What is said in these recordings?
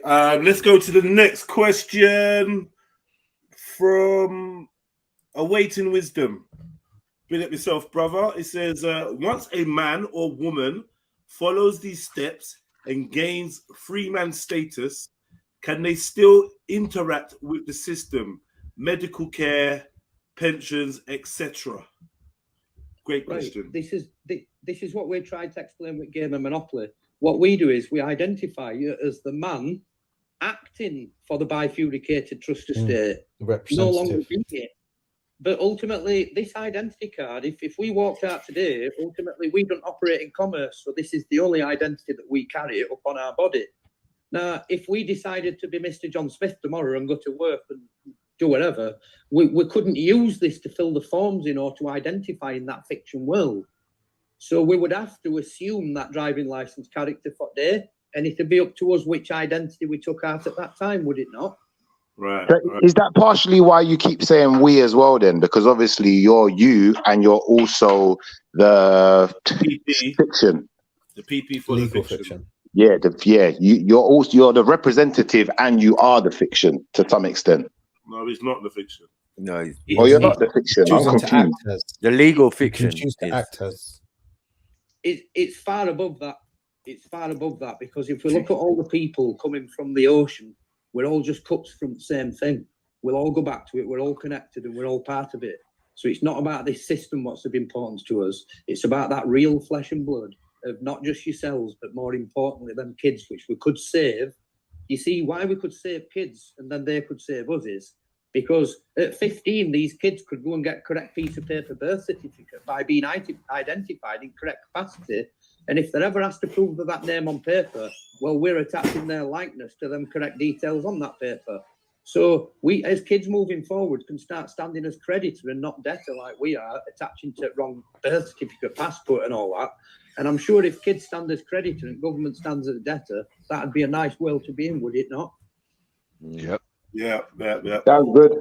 Let's go to the next question from Awaiting Wisdom. Bring up yourself, brother. It says, once a man or woman follows these steps and gains free man status, can they still interact with the system, medical care, pensions, etc.? Great question. Right. This is what we're trying to explain with Game of Monopoly. What we do is we identify you as the man acting for the bifurcated trust estate, no longer being it. But ultimately, this identity card, if we walked out today, ultimately we don't operate in commerce, so this is the only identity that we carry up on our body. Now, if we decided to be Mr. John Smith tomorrow and go to work and do whatever, we couldn't use this to fill the forms in or to identify in that fiction world. So we would have to assume that driving license character for day, and it'd be up to us which identity we took out at that time, would it not? Right. Is that partially why you keep saying we as well then? Because obviously you're you and you're also the PP. fiction. The PP for legal the fiction. Yeah, you're the representative and you are the fiction to some extent. No, he's not the fiction. No, you're not the fiction. I'm confused. The legal fiction. Choose to act as. It's far above that. It's far above that, because if we look at all the people coming from the ocean, we're all just cuts from the same thing. We'll all go back to it. We're all connected and we're all part of it. So it's not about this system what's of importance to us. It's about that real flesh and blood of not just yourselves, but more importantly, them kids, which we could save. You see, why we could save kids and then they could save us is because at 15, these kids could go and get correct piece of paper birth certificate by being identified in correct capacity. And if they're ever asked to prove that name on paper, well, we're attaching their likeness to them correct details on that paper. So we, as kids moving forward, can start standing as creditor and not debtor like we are, attaching to wrong birth certificate, passport and all that. And I'm sure if kids stand as creditor and government stands as debtor, that'd be a nice world to be in, would it not? Yep. Yeah. That's good.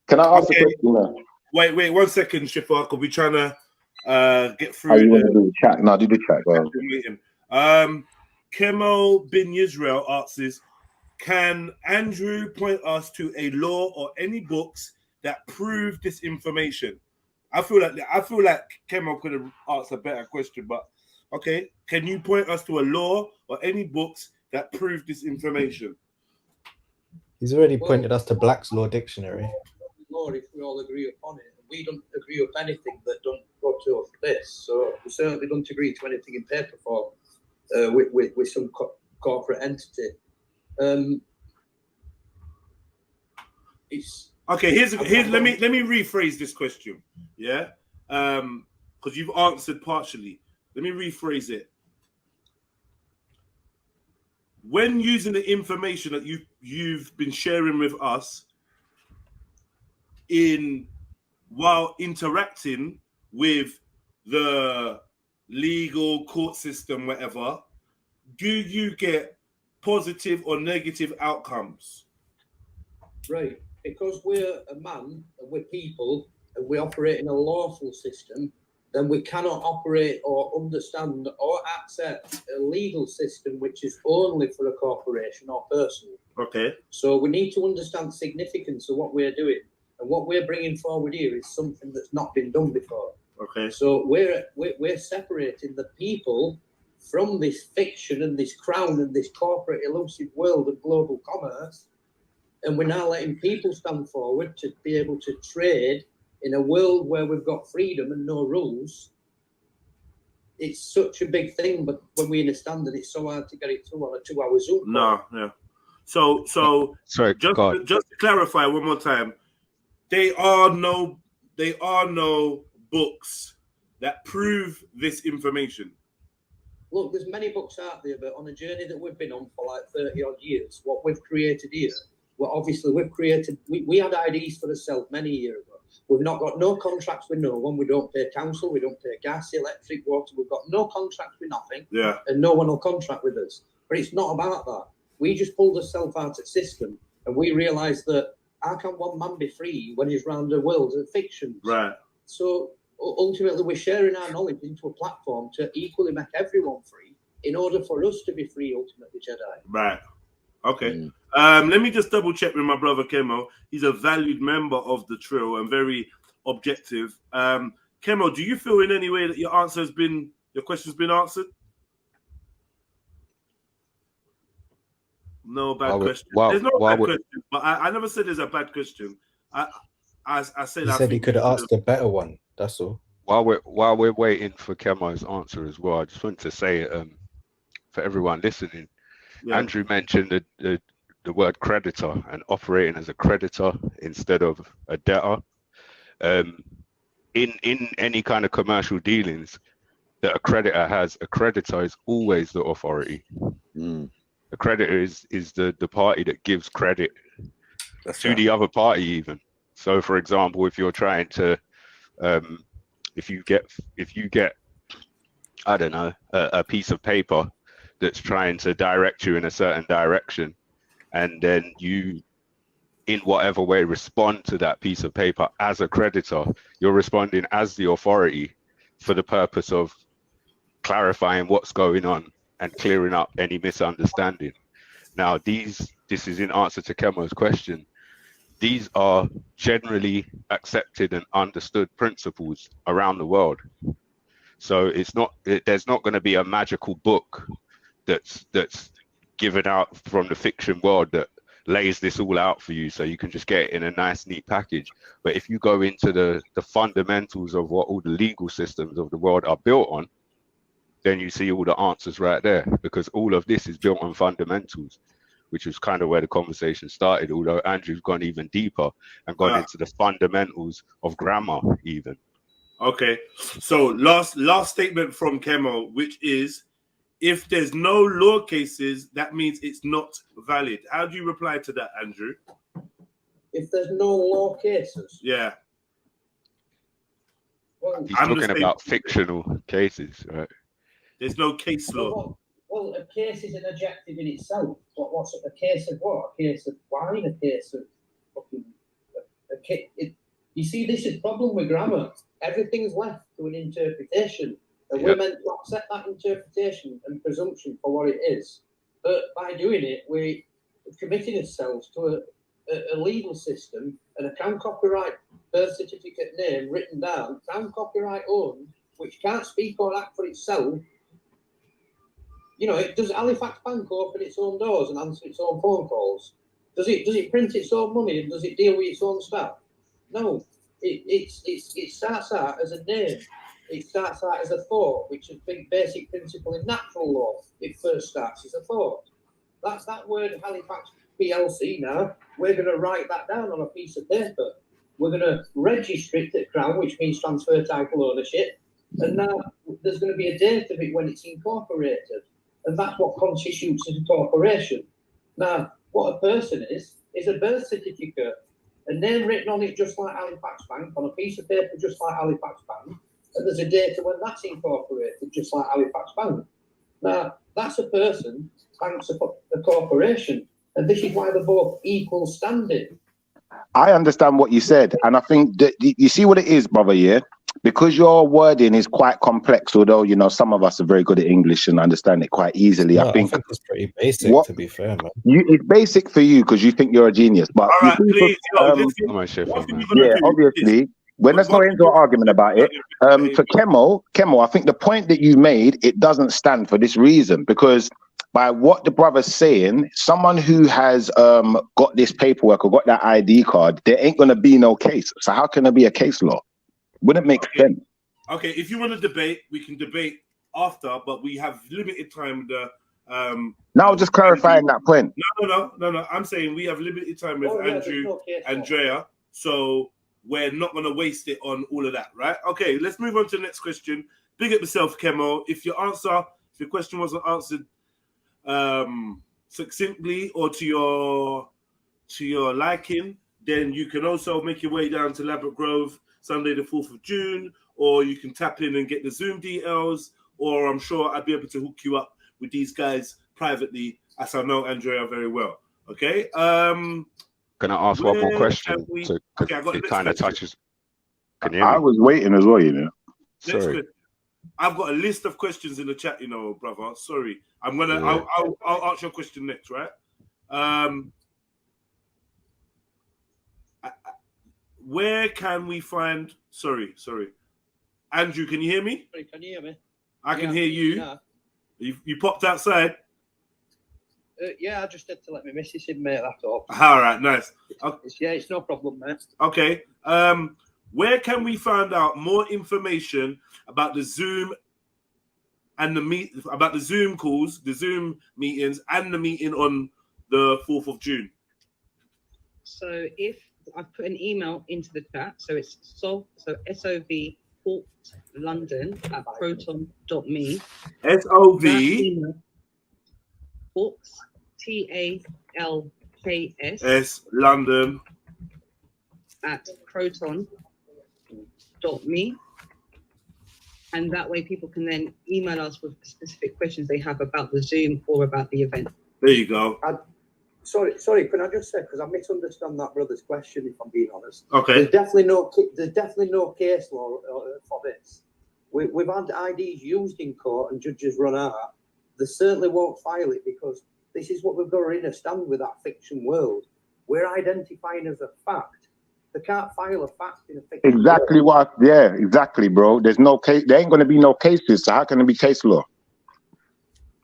Can I ask a question? Wait 1 second, Shifar, because we're trying to get through. You want to do the chat? No, do the chat. Go on. Kemo bin Yisrael asks, can Andrew point us to a law or any books that prove this information? I feel like Kemo could have asked a better question, but okay. Can you point us to a law or any books that prove this information? He's already pointed us to Black's Law Dictionary. Law, if we all agree upon it, we don't agree with anything that don't go to this. So we certainly don't agree to anything in paper form with some corporate entity. It's okay. Here's let me rephrase this question. Yeah, because you've answered partially. Let me rephrase it. When using the information that you've been sharing with us while interacting with the legal court system, whatever, do you get positive or negative outcomes? Right, because we're a man and we're people and we operate in a lawful system, then we cannot operate or understand or accept a legal system which is only for a corporation or person. Okay. So we need to understand the significance of what we're doing, and what we're bringing forward here is something that's not been done before. Okay. So we're separating the people from this fiction and this crown and this corporate elusive world of global commerce, and we're now letting people stand forward to be able to trade in a world where we've got freedom and no rules. It's such a big thing, but when we understand that, it's so hard to get it through on a 2-hour Zoom. No, yeah. So sorry, just to clarify one more time, there are no books that prove this information. Look, there's many books out there, but on a journey that we've been on for like 30 odd years, what we've created here, well, obviously we had IDs for ourselves many years ago. We've not got no contracts with no one. We don't pay council. We don't pay gas, electric, water. We've got no contracts with nothing. Yeah. And no one will contract with us. But it's not about that. We just pulled ourselves out of the system, and we realised that how can one man be free when he's round the world of fiction? Right. So ultimately, we're sharing our knowledge into a platform to equally make everyone free in order for us to be free, ultimately, Jedi. Right. Okay. Let me just double check with my brother Kemo. He's a valued member of the Trill and very objective. Kemo, do you feel in any way that your question's been answered? No bad question. There's no bad question, but I never said there's a bad question. I said He said he could have asked a better one. That's all. While we're waiting for Kemo's answer as well, I just want to say, for everyone listening, Andrew mentioned the word creditor and operating as a creditor instead of a debtor. In any kind of commercial dealings that a creditor is always the authority. A creditor is the party that gives credit to the other party even. So for example, if you're trying to if you get I don't know, a piece of paper that's trying to direct you in a certain direction, and then you in whatever way respond to that piece of paper as a creditor, you're responding as the authority for the purpose of clarifying what's going on and clearing up any misunderstanding. Now, this is in answer to Kemo's question. These are generally accepted and understood principles around the world. So there's not going to be a magical book that's given out from the fiction world that lays this all out for you so you can just get it in a nice neat package. But if you go into the fundamentals of what all the legal systems of the world are built on, then you see all the answers right there, because all of this is built on fundamentals, which is kind of where the conversation started, although Andrew's gone even deeper and gone into the fundamentals of grammar even. Okay, so last statement from Kemo, which is, if there's no law cases, that means it's not valid. How do you reply to that, Andrew? If there's no law cases? Yeah. Well, he's talking about fictional cases, right? There's no case law. Well, a case is an adjective in itself. What's a case of what? A case of wine? A case of fucking... You see, this is the problem with grammar. Everything's left to an interpretation. And we're meant to accept that interpretation and presumption for what it is. But by doing it, we're committing ourselves to a legal system and a crown copyright birth certificate name written down, crown copyright owned, which can't speak or act for itself. You know, does Halifax Bank open its own doors and answer its own phone calls? Does it print its own money and does it deal with its own staff? No. It starts out as a name. It starts out as a thought, which is a basic principle in natural law. It first starts as a thought. That's that word Halifax PLC now. We're going to write that down on a piece of paper. We're going to register it at Crown, which means transfer title ownership. And now there's going to be a date of it when it's incorporated. And that's what constitutes a corporation. Now, what a person is a birth certificate. A name written on it just like Halifax Bank, on a piece of paper just like Halifax Bank. And there's a date when that's incorporated, just like Halifax Bank. Now, that's a person, bank's a corporation. And this is why they're both equal standing. I understand what you said. And I think that you see what it is, brother, yeah? Because your wording is quite complex, although, you know, some of us are very good at English and understand it quite easily. No, I think it's pretty basic, to be fair, man. It's basic for you because you think you're a genius. But all right, please, obviously, when there's no end to argument about it, for Kemo, I think the point that you made, it doesn't stand for this reason, because by what the brother's saying, someone who has got this paperwork or got that ID card, there ain't going to be no case. So how can there be a case law? Wouldn't make sense. Okay, if you want to debate, we can debate after, but we have limited time. Now, just clarifying that point. No. I'm saying we have limited time with Andrea, so we're not going to waste it on all of that, right? Okay, let's move on to the next question. Big up yourself, Kemo. If your question wasn't answered succinctly or to your liking, then you can also make your way down to Ladbroke Grove Sunday the 4th of June, or you can tap in and get the Zoom details, or I'm sure I'd be able to hook you up with these guys privately, as I know Andrea very well. Okay? Can I ask one more question? It kind of touches. Can you hear me? I was waiting as well, you know. Sorry. I've got a list of questions in the chat, you know, brother. Sorry. I'll answer your question next, right? Where can we find? Sorry, Andrew, can you hear me? Sorry, can you hear me? I can hear you. Yeah. You popped outside. Yeah, I just had to let my missus in, mate. That's all. All right, nice. It's no problem, mate. Okay. Where can we find out more information about the Zoom and about the Zoom calls, the Zoom meetings, and the meeting on the 4th of June? So if I've put an email into the chat, so it's SOV Port London at proton.me. SOV Ports TALKS S London at proton.me. And that way people can then email us with specific questions they have about the Zoom or about the event. There you go. Sorry, can I just say, because I misunderstand that brother's question, if I'm being honest. Okay. There's definitely no case law for this. We've had IDs used in court and judges run out. They certainly won't file it because this is what we've got to understand with that fiction world. We're identifying as a fact. They can't file a fact in a fiction Exactly world. exactly, bro. There's no case. There ain't going to be no cases. So how can there be case law?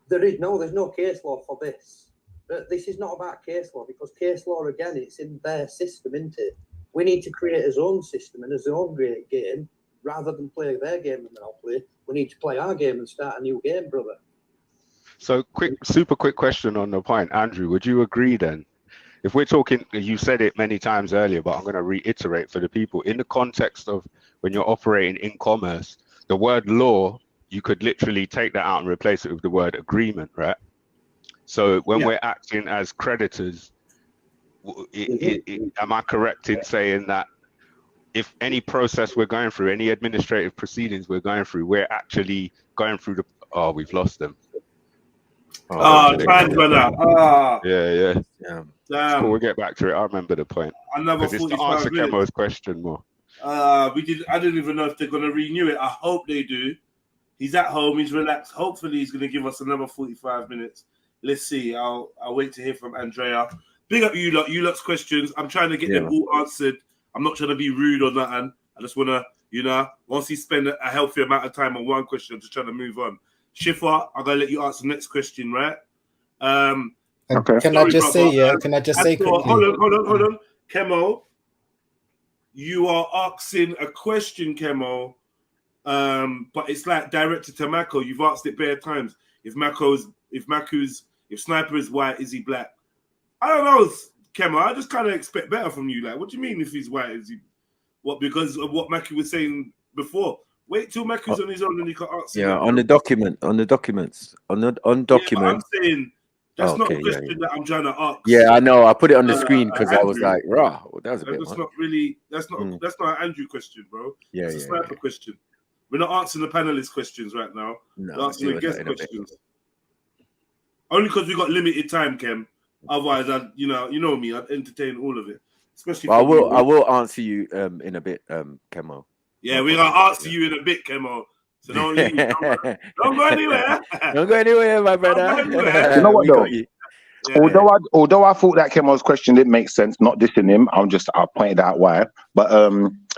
There's no case law for this. This is not about case law because case law, again, it's in their system, isn't it? We need to create his own system and his own great game rather than play their game and they'll play. We need to play our game and start a new game, brother. So super quick question on the point. Andrew, would you agree then? If we're talking, you said it many times earlier, but I'm going to reiterate for the people. In the context of when you're operating in commerce, the word law, you could literally take that out and replace it with the word agreement, right? So when we're acting as creditors, am I correct in saying that if any process we're going through, any administrative proceedings we're going through, we're actually going through the... Oh, we've lost them. Time brother. Yeah. Damn. Cool, we'll get back to it. I remember the point. Another 45 it's to answer minutes. Kemo's question more. I didn't even know if they're going to renew it. I hope they do. He's at home. He's relaxed. Hopefully, he's going to give us another 45 minutes. Let's see. I'll wait to hear from Andrea. Big up you lot. You lot's questions. I'm trying to get them all answered. I'm not trying to be rude or nothing. I just want to, once you spend a healthy amount of time on one question, I'm just trying to move on. Shifa, I'm going to let you answer the next question, right? Okay. Can I just say quickly? Hold on. Kemo, you are asking a question, Kemo, but it's like directed to Mako. You've asked it bare times. If Sniper is white, is he black? I don't know, Kemo. I just kind of expect better from you. Like, what do you mean if he's white? Is he what? Because of what Maki was saying before. Wait till Maki's on his own and he can answer. Yeah, on documents. Yeah, but I'm saying that's not a question that I'm trying to ask. Yeah, I know. I put it on the screen because I was like, "Rah, that was a bit." That's not really. That's not an Andrew question, bro. Yeah, it's a Sniper question. We're not answering the panelist questions right now. No, we're answering the guest questions. Only because we got limited time, Kem. Otherwise, you know me, I'd entertain all of it. Especially. Well, I will answer you in a bit, Kemo. Yeah, we're gonna answer you in a bit, Kemo. So don't leave. Don't go anywhere. Don't go anywhere, my brother. You know what though? Yeah. Although I thought that Kemo's question didn't make sense, not dissing him, I pointed out why. But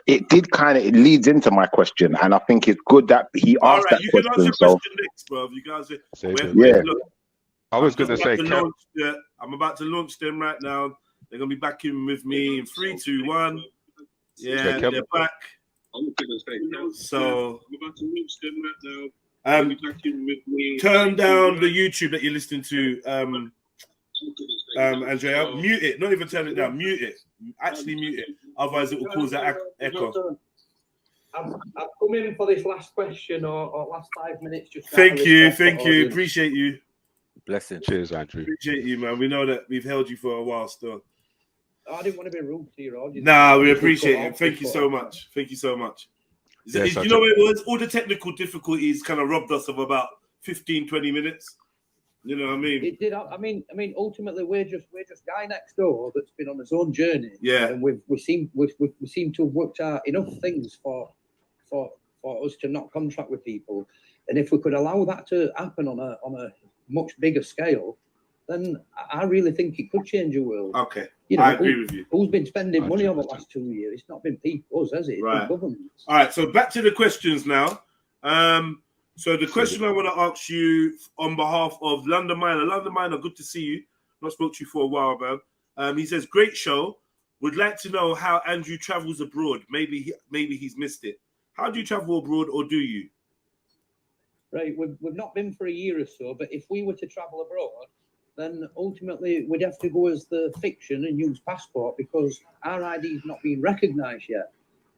it leads into my question, and I think it's good that he asked that question. Can answer question next, bro. You guys, look, I was going to say, I'm about to launch them right now. They're gonna be back in with me in 3, 2, 1. Yeah, they're back. So turn down the YouTube that you're listening to, Andrea. Mute it. Not even turn it down. Mute it. Actually mute it. Otherwise, it will cause that echo. I've come in for this last question or last 5 minutes. Just thank you. Appreciate you. Blessing. Cheers, Andrew. Appreciate you, man. We know that we've held you for a while still. I didn't want to be rude to your audience. Nah, we appreciate it. Thank you so much. You know what it was? All the technical difficulties kind of robbed us of about 15, 20 minutes. You know what I mean? It did. I mean, ultimately, we're just guy next door that's been on his own journey. Yeah. And we seem to have worked out enough things for us to not contract with people. And if we could allow that to happen on a much bigger scale, then I really think it could change the world. Okay, You know, I agree with you. Who's been spending money over the last 2 years? It's not been people, us, has it? It's Right. been governments. All right, so back to the questions now. So the question I want to ask you on behalf of London Miner, good to see you. Not spoke to you for a while, man. He says, great show. Would like to know how Andrew travels abroad. Maybe he's missed it. How do you travel abroad, or do you? Right, we've not been for a year or so, but if we were to travel abroad, then ultimately we'd have to go as the fiction and use passport because our ID is not being recognised yet.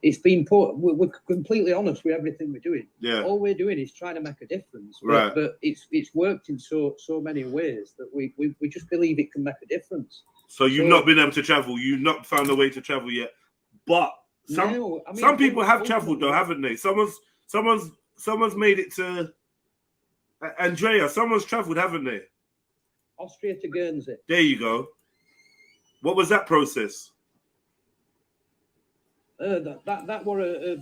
It's been put. We're completely honest with everything we're doing. Yeah. All we're doing is trying to make a difference. Right. But it's worked in so many ways that we just believe it can make a difference. So you've not been able to travel. You've not found a way to travel yet. But some people have travelled though, haven't they? Someone's made it to Andrea. Someone's travelled, haven't they? Austria to Guernsey. There you go. What was that process? That were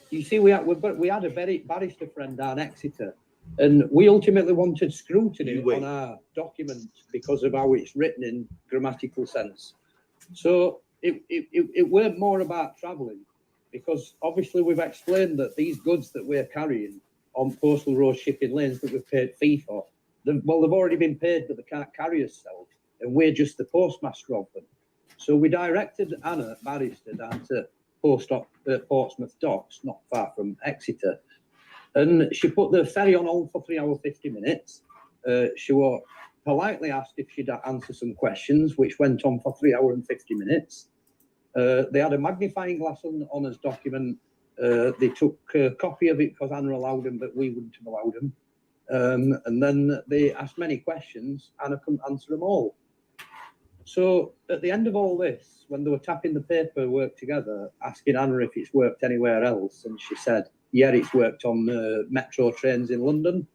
you see, we had a barrister friend down Exeter, and we ultimately wanted scrutiny on our document because of how it's written in grammatical sense. So it weren't more about travelling, because obviously we've explained that these goods that we're carrying on postal road shipping lanes that we've paid fee for, they've already been paid, but they can't carry us self, and we're just the postmaster of them. So we directed Anna, barrister, down to Portsmouth Docks, not far from Exeter, and she put the ferry on hold for 3 hours 50 minutes. She was politely asked if she'd answer some questions, which went on for 3 hours and 50 minutes. They had a magnifying glass on his document. They took a copy of it because Anna allowed them, but we wouldn't have allowed them. And then they asked many questions. Anna couldn't answer them all. So at the end of all this, when they were tapping the paperwork together, asking Anna if it's worked anywhere else, and she said, yeah, it's worked on metro trains in London,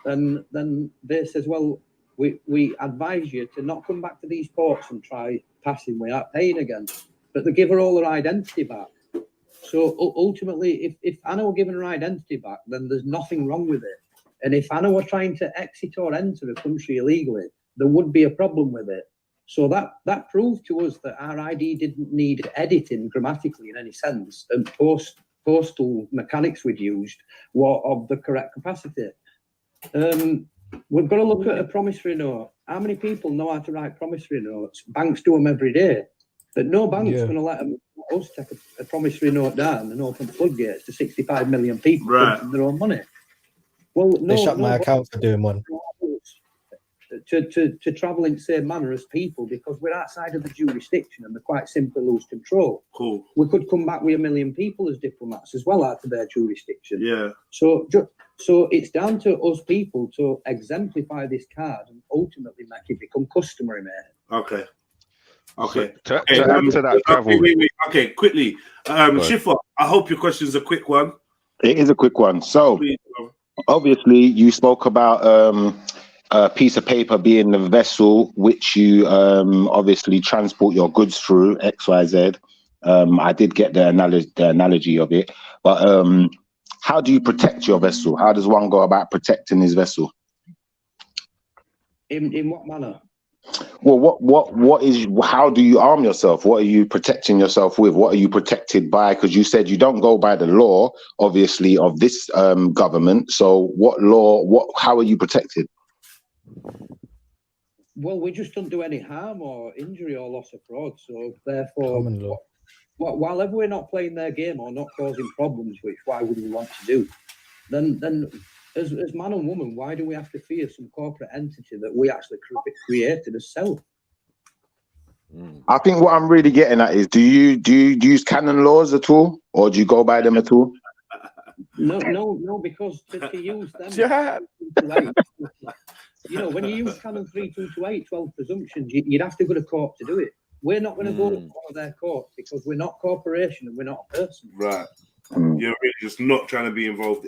then they says, well, we advise you to not come back to these ports and try passing without paying again. But they give her all her identity back. So ultimately, if Anna were given her identity back, then there's nothing wrong with it. And if Anna were trying to exit or enter a country illegally, there would be a problem with it. So that proved to us that our ID didn't need editing grammatically in any sense, and postal mechanics we'd used were of the correct capacity. We've got to look at a promissory note. How many people know how to write promissory notes? Banks do them every day, but no bank's going to let us take a promissory note down and open floodgates to 65 million people printing their own money. Well, they shut my account for doing one. To travel in the same manner as people, because we're outside of the jurisdiction and they quite simply lose control. Cool. We could come back with 1 million people as diplomats as well out of their jurisdiction. Yeah. So it's down to us people to exemplify this card and ultimately make it become customary made. Okay. Okay. To add to that travel. Wait. Okay, quickly. Schiffer, I hope your question's a quick one. It is a quick one. So obviously you spoke about a piece of paper being the vessel which you obviously transport your goods through, XYZ. I did get the analogy of it, but how do you protect your vessel? How does one go about protecting his vessel? In what manner? Well, how do you arm yourself? What are you protecting yourself with? What are you protected by? Because you said you don't go by the law, obviously, of this government. So what law, how are you protected? Well, we just don't do any harm or injury or loss of fraud. So therefore, while ever we're not playing their game or not causing problems, which why would we want to do? Then as man and woman, why do we have to fear some corporate entity that we actually created as self? I think what I'm really getting at is, do you use canon laws at all, or do you go by them at all? No, because to use them, you know, when you use canon 3228, 12 presumptions, you'd have to go to court to do it. We're not going to go to one of their courts because we're not corporation and we're not a person. Right. You're really just not trying to be involved